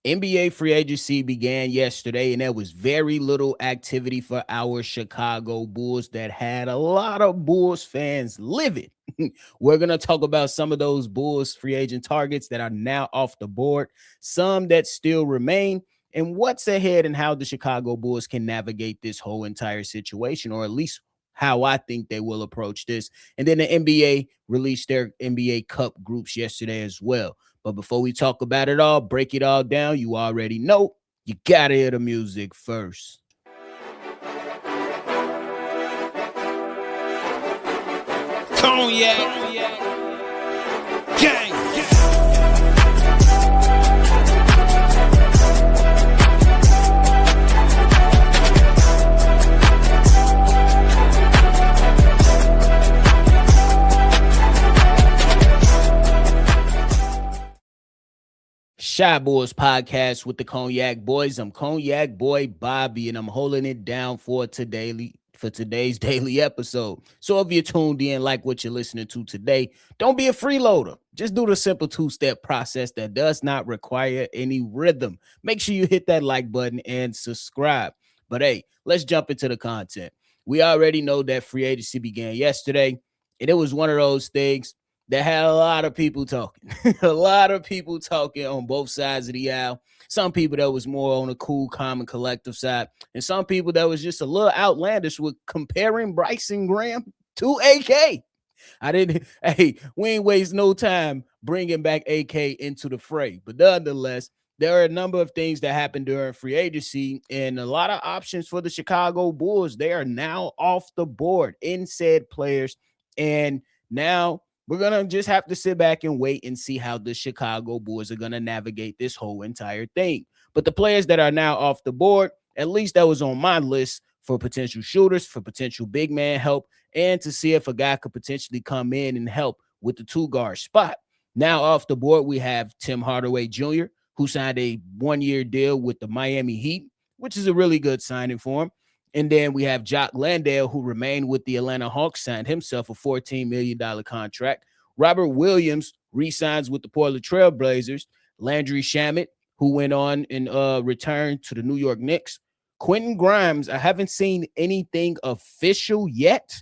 NBA free agency began yesterday, and there was very little activity for our Chicago Bulls that had a lot of Bulls fans livid. We're going to talk about some of those Bulls free agent targets that are now off the board, some that still remain, and what's ahead and how the Chicago Bulls can navigate this whole entire situation, or at least how I think they will approach this. And then the NBA released their NBA Cup groups yesterday as well. But before we talk about it all, break it all down, you already know you gotta hear the music first. Cognac, gang. Shy Boys podcast with the Cognac Boys. I'm Cognac Boy Bobby, and I'm holding it down for today's daily episode. So if you're tuned in, like what you're listening to today, don't be a freeloader. Just do the simple two-step process that does not require any rhythm. Make sure you hit that like button and subscribe. But hey, let's jump into the content. We already know that free agency began yesterday, and it was one of those things that had a lot of people talking, a lot of people talking on both sides of the aisle. Some people that was more on the cool, calm, and collective side, and some people that was just a little outlandish with comparing Bryson Graham to AK. We ain't waste no time bringing back AK into the fray. But nonetheless, there are a number of things that happened during free agency and a lot of options for the Chicago Bulls. They are now off the board in said players. And now we're going to just have to sit back and wait and see how the Chicago Bulls are going to navigate this whole entire thing. But the players that are now off the board, at least that was on my list for potential shooters, for potential big man help, and to see if a guy could potentially come in and help with the two-guard spot. Now off the board, we have Tim Hardaway Jr., who signed a one-year deal with the Miami Heat, which is a really good signing for him. And then we have Jock Landale, who remained with the Atlanta Hawks, signed himself a $14 million contract. Robert Williams re-signs with the Portland Trail Blazers. Landry Shamet, who went on and returned to the New York Knicks. Quentin Grimes, I haven't seen anything official yet,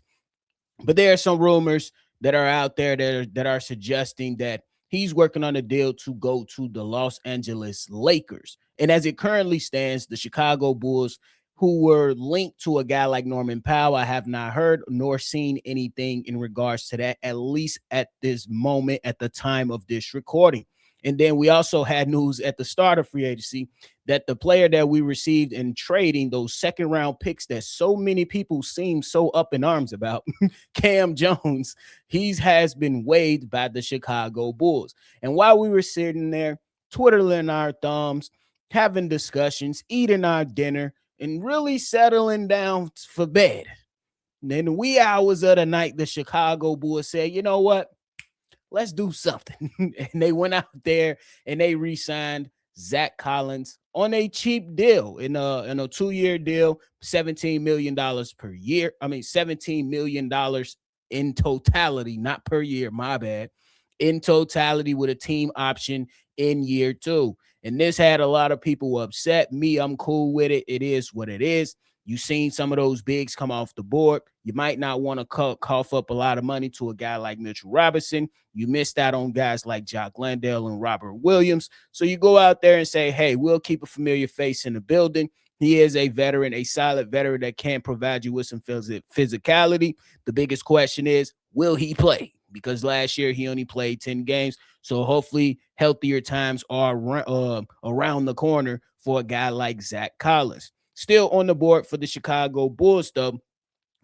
but there are some rumors that are out there that are suggesting that he's working on a deal to go to the Los Angeles Lakers. And as it currently stands, the Chicago Bulls, who were linked to a guy like Norman Powell, I have not heard nor seen anything in regards to that, at least at this moment, at the time of this recording. And then we also had news at the start of free agency that the player that we received in trading, those second round picks that so many people seem so up in arms about, Cam Jones, has been waived by the Chicago Bulls. And while we were sitting there, twiddling our thumbs, having discussions, eating our dinner, and really settling down for bed, and in the wee hours of the night, the Chicago Bulls said, you know what? Let's do something. And they went out there and they re-signed Zach Collins on a cheap deal in a 2-year deal, $17 million per year. I mean, $17 million in totality, not per year, my bad. In totality with a team option in year 2. And this had a lot of people upset. Me, I'm cool with it. It is what it is. You've seen some of those bigs come off the board. You might not want to cough up a lot of money to a guy like Mitchell Robinson. You missed out on guys like Jock Landale and Robert Williams. So you go out there and say, hey, we'll keep a familiar face in the building. He is a veteran, a solid veteran that can provide you with some physicality. The biggest question is, will he play? Because last year he only played 10 games. So hopefully healthier times are around the corner for a guy like Zach Collins. Still on the board for the Chicago Bulls, though,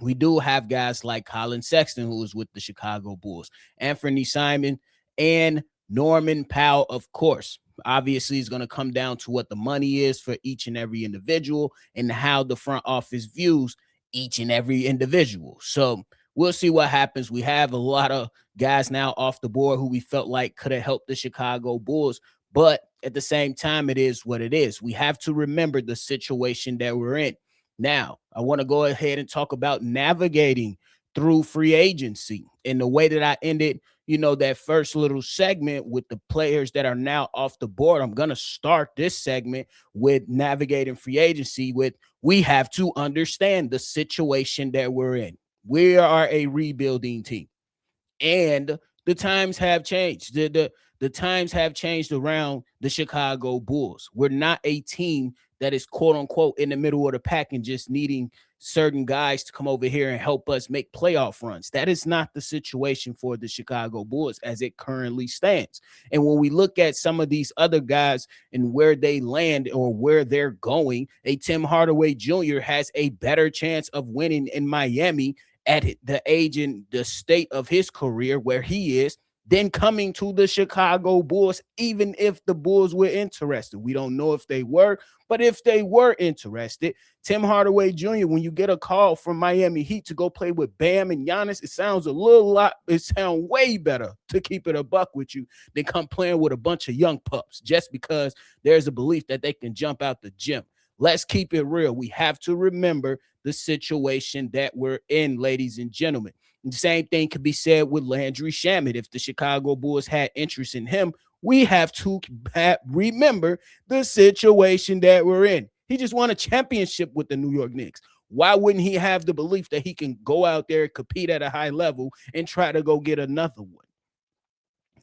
we do have guys like Colin Sexton, who is with the Chicago Bulls, Anthony Simon, and Norman Powell, of course. Obviously, it's going to come down to what the money is for each and every individual and how the front office views each and every individual. So we'll see what happens. We have a lot of guys now off the board who we felt like could have helped the Chicago Bulls, but at the same time, it is what it is. We have to remember the situation that we're in. Now, I want to go ahead and talk about navigating through free agency. And the way that I ended, that first little segment with the players that are now off the board, I'm going to start this segment with navigating free agency with we have to understand the situation that we're in. We are a rebuilding team, and the times have changed. The times have changed around the Chicago Bulls. We're not a team that is quote unquote in the middle of the pack and just needing certain guys to come over here and help us make playoff runs. That is not the situation for the Chicago Bulls as it currently stands. And when we look at some of these other guys and where they land or where they're going, a Tim Hardaway Jr. has a better chance of winning in Miami at the age and the state of his career where he is, then coming to the Chicago Bulls, even if the Bulls were interested. We don't know if they were, but if they were interested, Tim Hardaway Jr., when you get a call from Miami Heat to go play with Bam and Giannis, it sounds way better, to keep it a buck with you, than come playing with a bunch of young pups just because there's a belief that they can jump out the gym. Let's keep it real. We have to remember the situation that we're in, ladies and gentlemen. The same thing could be said with Landry Shamet. If the Chicago Bulls had interest in him, we have to remember the situation that we're in. He just won a championship with the New York Knicks. Why wouldn't he have the belief that he can go out there and compete at a high level and try to go get another one?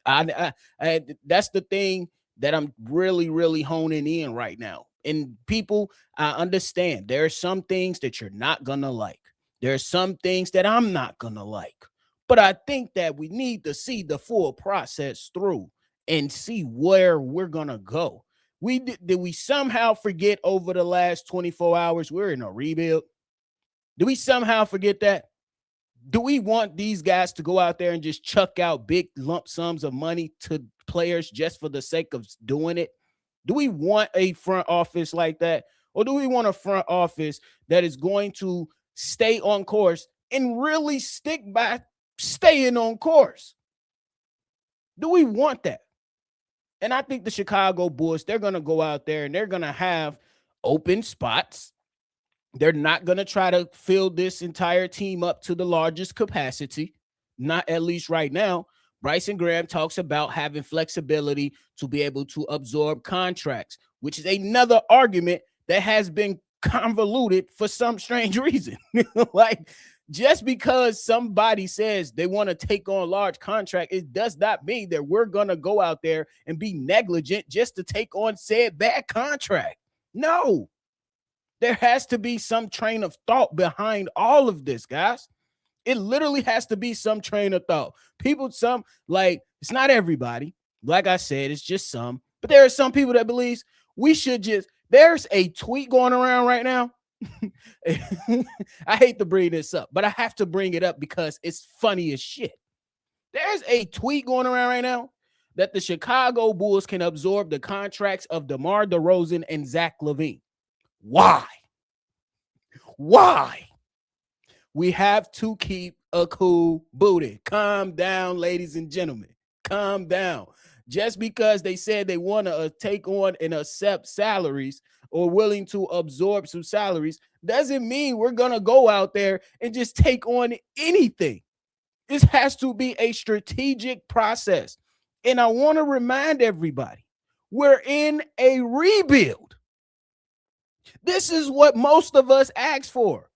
That's the thing that I'm really, really honing in right now. And people, I understand there are some things that you're not gonna like. There are some things that I'm not gonna like. But I think that we need to see the full process through and see where we're gonna go. Did we somehow forget over the last 24 hours we're in a rebuild? Do we somehow forget that? Do we want these guys to go out there and just chuck out big lump sums of money to players just for the sake of doing it? Do we want a front office like that? Or do we want a front office that is going to stay on course and really stick by staying on course? Do we want that? And I think the Chicago Bulls, they're going to go out there and they're going to have open spots. They're not going to try to fill this entire team up to the largest capacity, not at least right now. Bryson Graham talks about having flexibility to be able to absorb contracts, which is another argument that has been convoluted for some strange reason. Like, just because somebody says they want to take on a large contract, it does not mean that we're going to go out there and be negligent just to take on said bad contract. No. There has to be some train of thought behind all of this, guys. It literally has to be some train of thought. People, it's not everybody. Like I said, it's just some. But there are some people that believes we should there's a tweet going around right now. I hate to bring this up, but I have to bring it up because it's funny as shit. There's a tweet going around right now that the Chicago Bulls can absorb the contracts of DeMar DeRozan and Zach LaVine. Why? We have to keep a cool booty. Calm down, ladies and gentlemen. Calm down. Just because they said they want to take on and accept salaries or willing to absorb some salaries doesn't mean we're going to go out there and just take on anything. This has to be a strategic process. And I want to remind everybody, we're in a rebuild. This is what most of us ask for.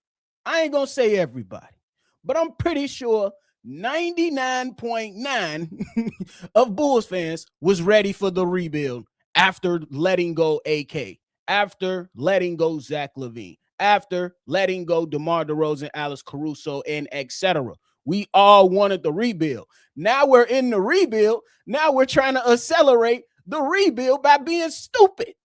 I ain't going to say everybody, but I'm pretty sure 99.9 of Bulls fans was ready for the rebuild after letting go AK, after letting go Zach LaVine, after letting go DeMar DeRozan, Alex Caruso, and etc. We all wanted the rebuild. Now we're in the rebuild. Now we're trying to accelerate the rebuild by being stupid.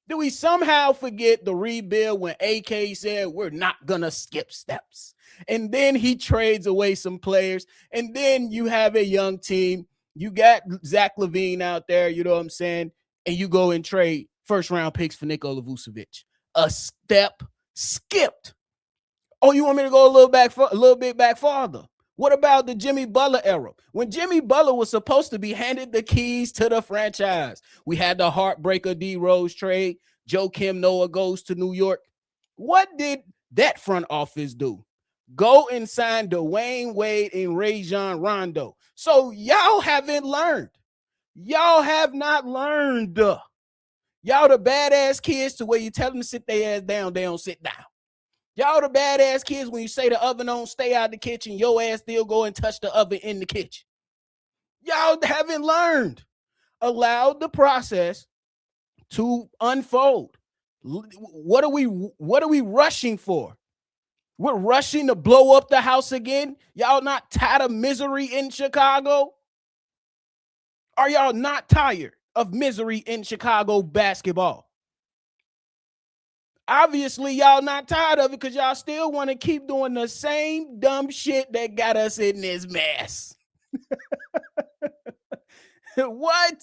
Do we somehow forget the rebuild when AK said we're not going to skip steps? And then he trades away some players. And then you have a young team. You got Zach LaVine out there, you know what I'm saying? And you go and trade first-round picks for Nikola Vucevic. A step skipped. Oh, you want me to go a little bit back farther? What about the Jimmy Butler era? When Jimmy Butler was supposed to be handed the keys to the franchise, we had the heartbreaker D Rose trade. Joakim Noah goes to New York. What did that front office do? Go and sign Dwayne Wade and Rajon Rondo. So y'all haven't learned. Y'all have not learned. Y'all the badass kids to where you tell them to sit their ass down, they don't sit down. Y'all the badass kids when you say the oven don't stay out the kitchen, your ass still go and touch the oven in the kitchen. Y'all haven't learned. Allow the process to unfold. What are we rushing for? We're rushing to blow up the house again. Y'all not tired of misery in Chicago? Are y'all not tired of misery in Chicago basketball? Obviously, y'all not tired of it because y'all still want to keep doing the same dumb shit that got us in this mess. What?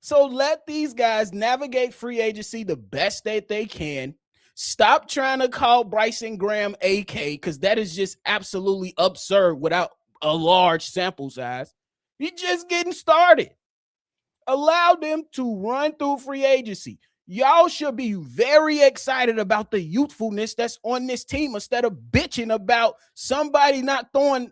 So let these guys navigate free agency the best that they can. Stop trying to call Bryson Graham AK because that is just absolutely absurd without a large sample size. He's just getting started. Allow them to run through free agency. Y'all should be very excited about the youthfulness that's on this team instead of bitching about somebody not throwing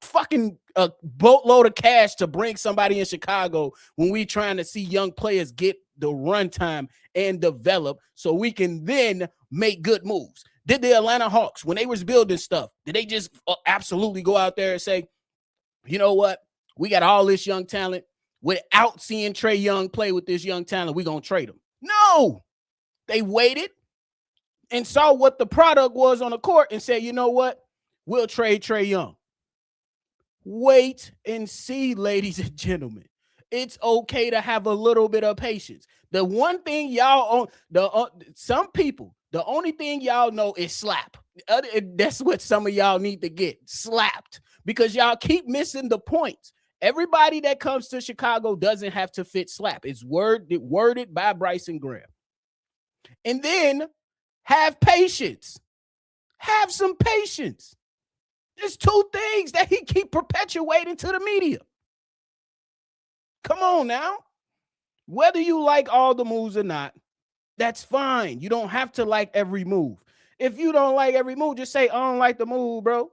fucking a boatload of cash to bring somebody in Chicago when we trying to see young players get the runtime and develop so we can then make good moves. Did the Atlanta Hawks, when they was building stuff, did they just absolutely go out there and say, you know what? We got all this young talent. Without seeing Trae Young play with this young talent, we're going to trade him. No. They waited and saw what the product was on the court and said, you know what? We'll trade Trae Young. Wait and see, ladies and gentlemen. It's okay to have a little bit of patience. The one thing y'all some people, the only thing y'all know is slap. That's what some of y'all need to get slapped because y'all keep missing the points. Everybody that comes to Chicago doesn't have to fit slap. It's worded by Bryson Graham. And then have patience. Have some patience. There's two things that he keep perpetuating to the media. Come on now. Whether you like all the moves or not, that's fine. You don't have to like every move. If you don't like every move, just say, I don't like the move, bro.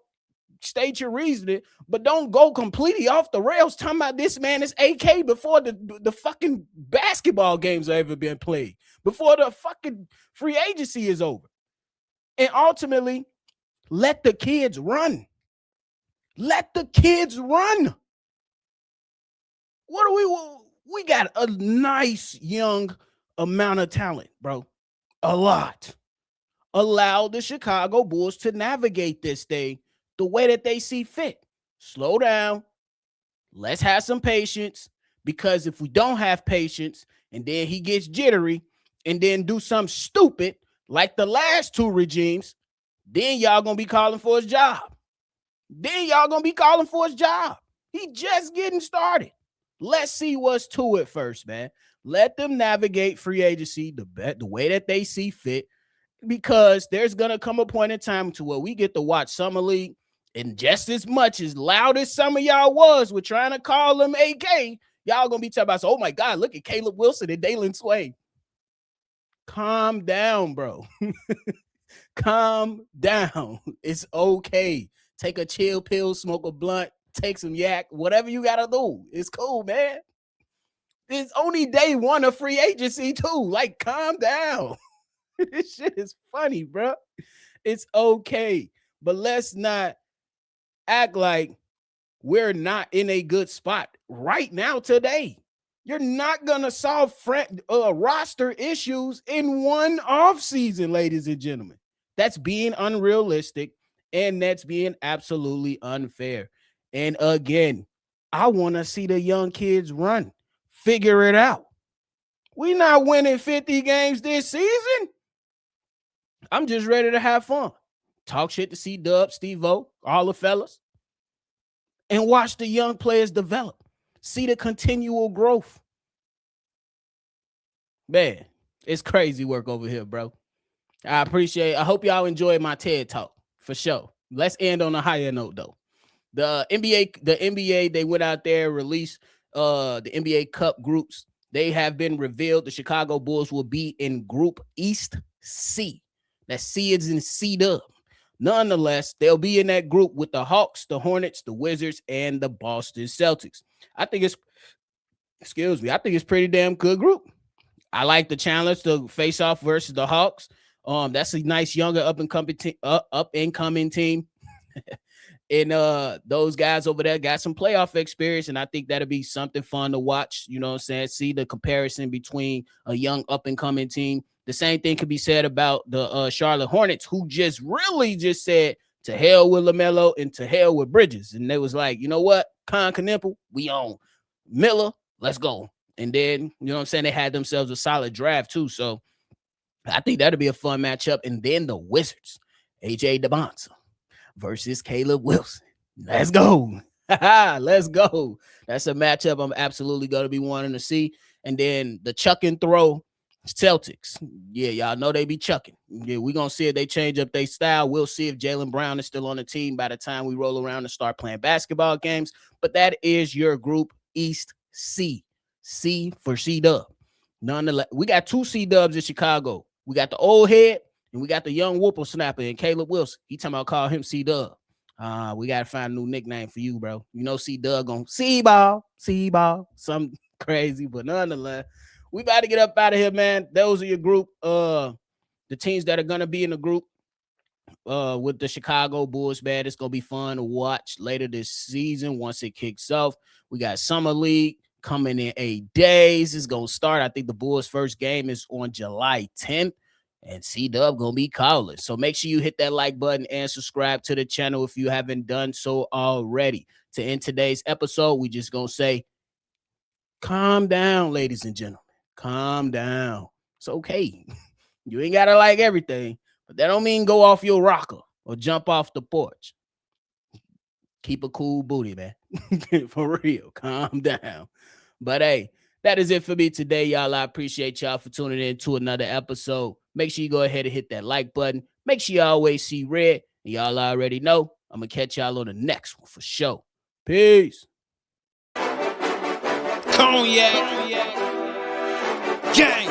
State your reasoning, but don't go completely off the rails talking about this man is AK before the fucking basketball games have ever been played, before the fucking free agency is over. And ultimately, let the kids run. Let the kids run. What do we got a nice young amount of talent, bro. A lot. Allow the Chicago Bulls to navigate this thing the way that they see fit. Slow down. Let's have some patience, because if we don't have patience and then he gets jittery and then do something stupid like the last two regimes, then y'all going to be calling for his job. He just getting started. Let's see what's to it first, man. Let them navigate free agency the way that they see fit, because there's going to come a point in time to where we get to watch Summer League, and just as much as loud as some of y'all was with trying to call them AK, y'all going to be talking about, oh my God, look at Caleb Wilson and Dalen Swain. Calm down, bro. Calm down. It's okay. Take a chill pill, smoke a blunt, take some yak, whatever you got to do. It's cool, man. It's only day one of free agency too. Like, calm down. This shit is funny, bro. It's okay. But let's not act like we're not in a good spot right now today. You're not going to solve roster issues in one offseason, ladies and gentlemen. That's being unrealistic, and that's being absolutely unfair. And again, I want to see the young kids run. Figure it out. We're not winning 50 games this season. I'm just ready to have fun. Talk shit to C-Dub, Steve-O, all the fellas. And watch the young players develop. See the continual growth. Man, it's crazy work over here, bro. I appreciate it. I hope y'all enjoyed my TED Talk, for sure. Let's end on a higher note, though. The NBA, they went out there, released the NBA Cup groups. They have been revealed. The Chicago Bulls will be in Group East C. That C is in C-Dub. Nonetheless, they'll be in that group with the Hawks, the Hornets, the Wizards, and the Boston Celtics. I think it's, excuse me, I think it's pretty damn good group. I like the challenge to face off versus the Hawks. That's a nice younger up and coming team. And those guys over there got some playoff experience, and I think that'll be something fun to watch. You know what I'm saying? See the comparison between a young up and coming team. The same thing could be said about the Charlotte Hornets, who just really just said to hell with LaMelo and to hell with Bridges. And they was like, you know what? Con Knipple, we own. Miller, let's go. And then, you know what I'm saying? They had themselves a solid draft too. So I think that'll be a fun matchup. And then the Wizards, AJ DeBonsa versus Caleb Wilson. Let's go. Let's go. That's a matchup I'm absolutely going to be wanting to see. And then the chuck and throw Celtics. Yeah, y'all know they be chucking. Yeah, we're going to see if they change up their style. We'll see if Jaylen Brown is still on the team by the time we roll around and start playing basketball games. But that is your group East C. C for C-Dub. Nonetheless, we got 2 C-Dubs in Chicago. We got the old head, and we got the young whippersnapper and Caleb Wilson. He talking about call him C-Dub. We got to find a new nickname for you, bro. You know C-Dub on C-Ball, something crazy. But nonetheless, we about to get up out of here, man. Those are your group. The teams that are going to be in the group with the Chicago Bulls, man. It's going to be fun to watch later this season once it kicks off. We got Summer League coming in 8 days. It's going to start. I think the Bulls' first game is on July 10th. And C-Dub gonna be calling. So make sure you hit that like button and subscribe to the channel if you haven't done so already. To end today's episode, we just gonna say, calm down, ladies and gentlemen. Calm down. It's okay. You ain't gotta like everything, but that don't mean go off your rocker or jump off the porch. Keep a cool booty, man. For real. Calm down. But hey, that is it for me today, y'all. I appreciate y'all for tuning in to another episode. Make sure you go ahead and hit that like button. Make sure you always see red. And y'all already know I'm going to catch y'all on the next one for sure. Peace. Cognac. Gang.